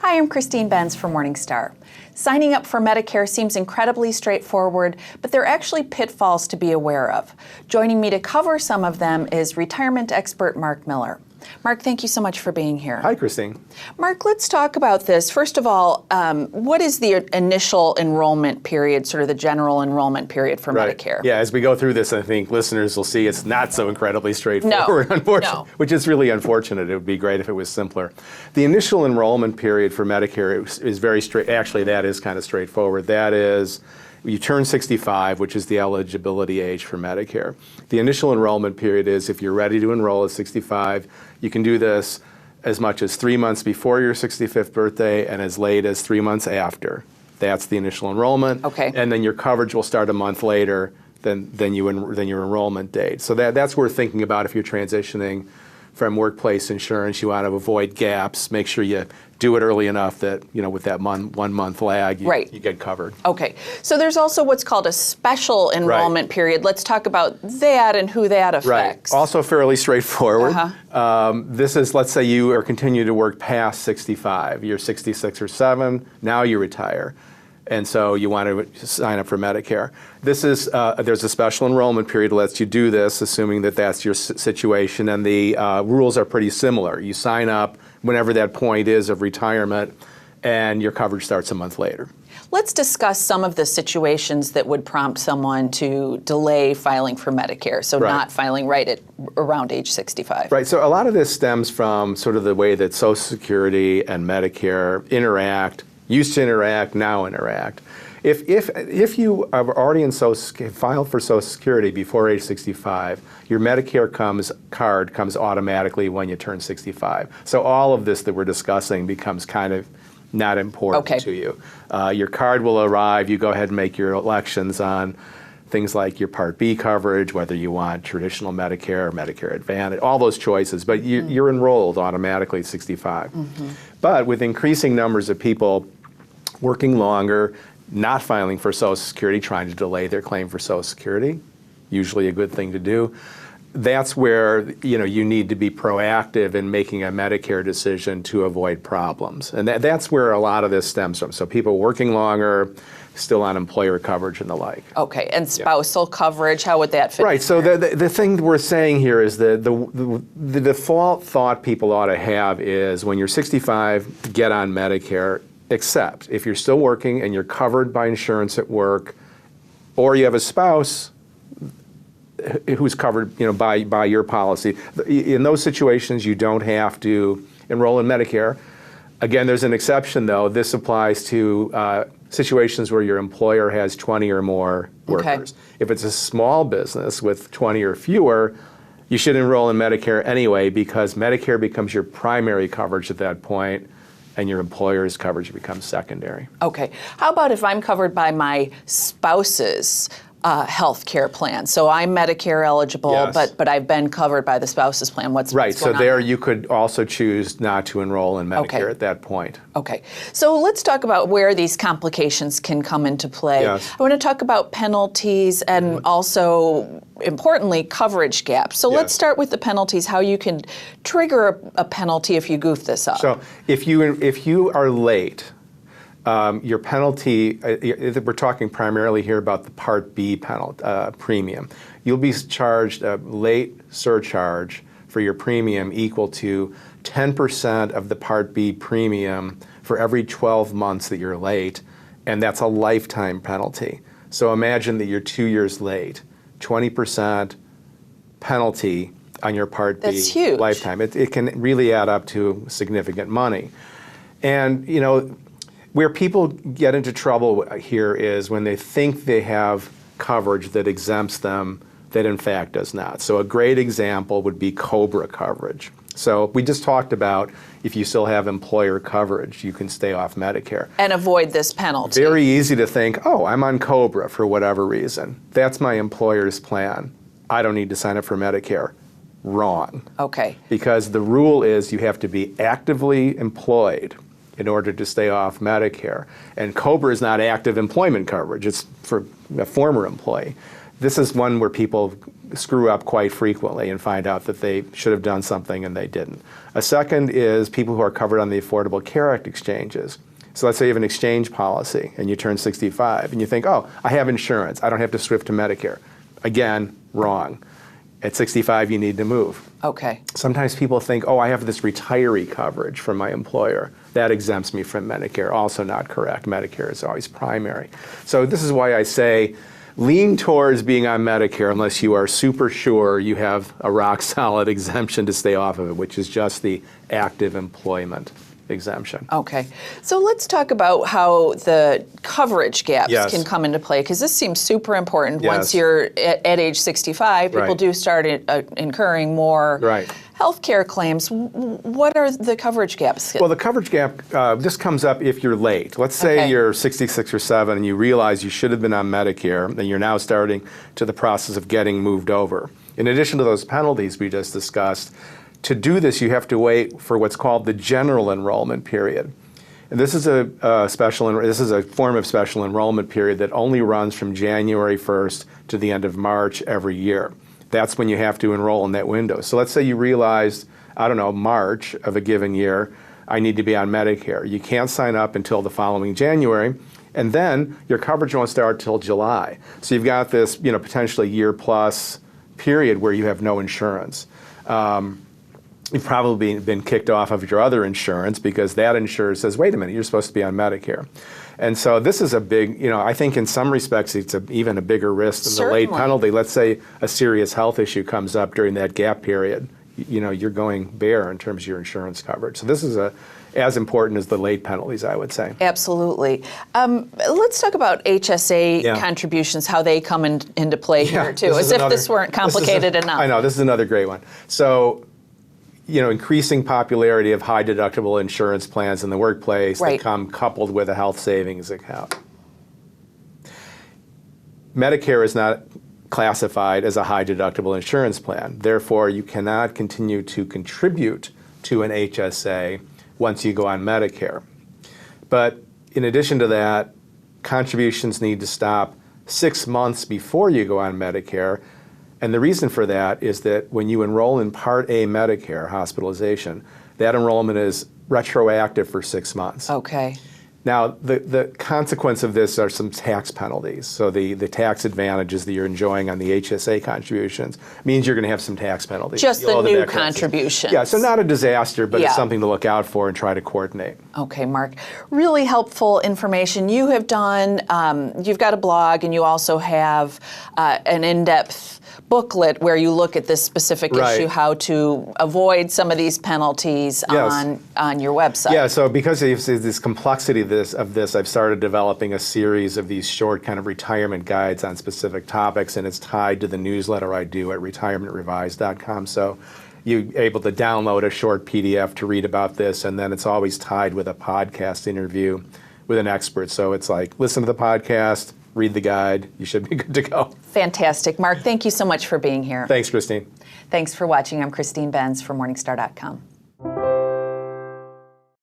Hi, I'm Christine Benz from Morningstar. Signing up for Medicare seems incredibly straightforward, but there are actually pitfalls to be aware of. Joining me to cover some of them is retirement expert Mark Miller. Mark, thank you so much for being here. Hi, Christine. Mark, let's talk about this. First of all, what is the initial enrollment period, sort of the general enrollment period for Medicare? Yeah, as we go through this, I think listeners will see it's not so incredibly straightforward, unfortunately, which is really unfortunate. It would be great if it was simpler. The initial enrollment period for Medicare is very straight. Actually, that is kind of straightforward. That is, you turn 65, which is the eligibility age for Medicare. The initial enrollment period is if you're ready to enroll at 65, you can do this as much as 3 months before your 65th birthday and as late as 3 months after. That's the initial enrollment. Okay. And then your coverage will start a month later than your enrollment date. So that's worth thinking about if you're transitioning from workplace insurance. You want to avoid gaps. Make sure you do it early enough that, with that 1 month lag, you get covered. Okay. So there's also what's called a special enrollment period. Let's talk about that and who that affects. Right. Also fairly straightforward. This is, let's say you are continue to work past 65. You're 66 or 7. Now you retire. And so you want to sign up for Medicare. This is there's a special enrollment period that lets you do this, assuming that that's your situation, and the rules are pretty similar. You sign up whenever that point is of retirement, and your coverage starts a month later. Let's discuss some of the situations that would prompt someone to delay filing for Medicare, so not filing at around age 65. Right, so a lot of this stems from sort of the way that Social Security and Medicare used to interact, now interact. If you are already filed for Social Security before age 65, your Medicare card comes automatically when you turn 65. So all of this that we're discussing becomes kind of not important to you. Your card will arrive. You go ahead and make your elections on things like your Part B coverage, whether you want traditional Medicare or Medicare Advantage, all those choices. But you're enrolled automatically at 65. But with increasing numbers of people working longer, not filing for Social Security, trying to delay their claim for Social Security, usually a good thing to do. That's where you need to be proactive in making a Medicare decision to avoid problems. And that's where a lot of this stems from. So people working longer, still on employer coverage and the like. Okay, and spousal coverage, how would that fit? Right, so the thing we're saying here is that the default thought people ought to have is when you're 65, get on Medicare, except if you're still working and you're covered by insurance at work, or you have a spouse who's covered by your policy. In those situations, you don't have to enroll in Medicare. Again, there's an exception, though. This applies to situations where your employer has 20 or more workers. If it's a small business with 20 or fewer, you should enroll in Medicare anyway, because Medicare becomes your primary coverage at that point, and your employer's coverage becomes secondary. Okay. How about if I'm covered by my spouse's health care plan? So I'm Medicare eligible, but I've been covered by the spouse's plan. What's so there you could also choose not to enroll in Medicare at that point. Okay. So let's talk about where these complications can come into play. I want to talk about penalties and also, importantly, coverage gaps. So let's start with the penalties, how you can trigger a penalty if you goof this up. So if you are late, your penalty, we're talking primarily here about the Part B premium. You'll be charged a late surcharge for your premium equal to 10% of the Part B premium for every 12 months that you're late, and that's a lifetime penalty. So imagine that you're 2 years late, 20% penalty on your Part B lifetime. It can really add up to significant money. And, where people get into trouble here is when they think they have coverage that exempts them that in fact does not. So a great example would be COBRA coverage. So we just talked about if you still have employer coverage, you can stay off Medicare. And avoid this penalty. Very easy to think, oh, I'm on COBRA for whatever reason. That's my employer's plan. I don't need to sign up for Medicare. Wrong. Okay. Because the rule is you have to be actively employed in order to stay off Medicare. And COBRA is not active employment coverage. It's for a former employee. this is one where people screw up quite frequently and find out that they should have done something and they didn't. A second is people who are covered on the Affordable Care Act exchanges. So let's say you have an exchange policy and you turn 65 and you think, oh, I have insurance. I don't have to switch to Medicare. Again, wrong. At 65, you need to move. Okay. Sometimes people think, oh, I have this retiree coverage from my employer. That exempts me from Medicare. Also not correct. Medicare is always primary. So this is why I say lean towards being on Medicare unless you are super sure you have a rock-solid exemption to stay off of it, which is just the active employment exemption. Okay. So let's talk about how the coverage gaps Yes. can come into play, because this seems super important. Yes. Once you're at age 65, people Right. do start incurring more Right. health care claims. What are the coverage gaps? Well, the coverage gap, this comes up if you're late. Let's say Okay. you're 66 or 7 and you realize you should have been on Medicare and you're now starting to the process of getting moved over. In addition to those penalties we just discussed, to do this you have to wait for what's called the general enrollment period. And this is this is a form of special enrollment period that only runs from January 1st to the end of March every year. That's when you have to enroll in that window. So let's say you realized, I don't know, March of a given year, I need to be on Medicare. You can't sign up until the following January, and then your coverage won't start till July. So you've got this, potentially year-plus period where you have no insurance. You've probably been kicked off of your other insurance because that insurer says, wait a minute, you're supposed to be on Medicare. And so this is a big, I think in some respects it's even a bigger risk than Certainly. the late penalty. Let's say a serious health issue comes up during that gap period. You're going bare in terms of your insurance coverage. So this is as important as the late penalties, I would say. Absolutely. Let's talk about HSA Yeah. contributions, how they come into play here too, this as is if another- this weren't complicated enough. I know, this is another great one. So, increasing popularity of high deductible insurance plans in the workplace Right. that come coupled with a health savings account. Medicare is not classified as a high deductible insurance plan. Therefore, you cannot continue to contribute to an HSA once you go on Medicare. But in addition to that, contributions need to stop 6 months before you go on Medicare. And the reason for that is that when you enroll in Part A Medicare, hospitalization, that enrollment is retroactive for 6 months. Okay. Now, the consequence of this are some tax penalties. So the tax advantages that you're enjoying on the HSA contributions means you're going to have some tax penalties. Just You'll owe the new back taxes. contributions. Yeah, so not a disaster, but Yeah. it's something to look out for and try to coordinate. Okay, Mark. Really helpful information you have done. You've got a blog, and you also have an in-depth booklet where you look at this specific Right. issue, how to avoid some of these penalties Yes. on your website. Yeah, so because of this complexity of this, I've started developing a series of these short kind of retirement guides on specific topics, and it's tied to the newsletter I do at retirementrevised.com. So you're able to download a short PDF to read about this, and then it's always tied with a podcast interview with an expert. So it's like, listen to the podcast, read the guide, you should be good to go. Fantastic. Mark, thank you so much for being here. Thanks, Christine. Thanks for watching. I'm Christine Benz for Morningstar.com.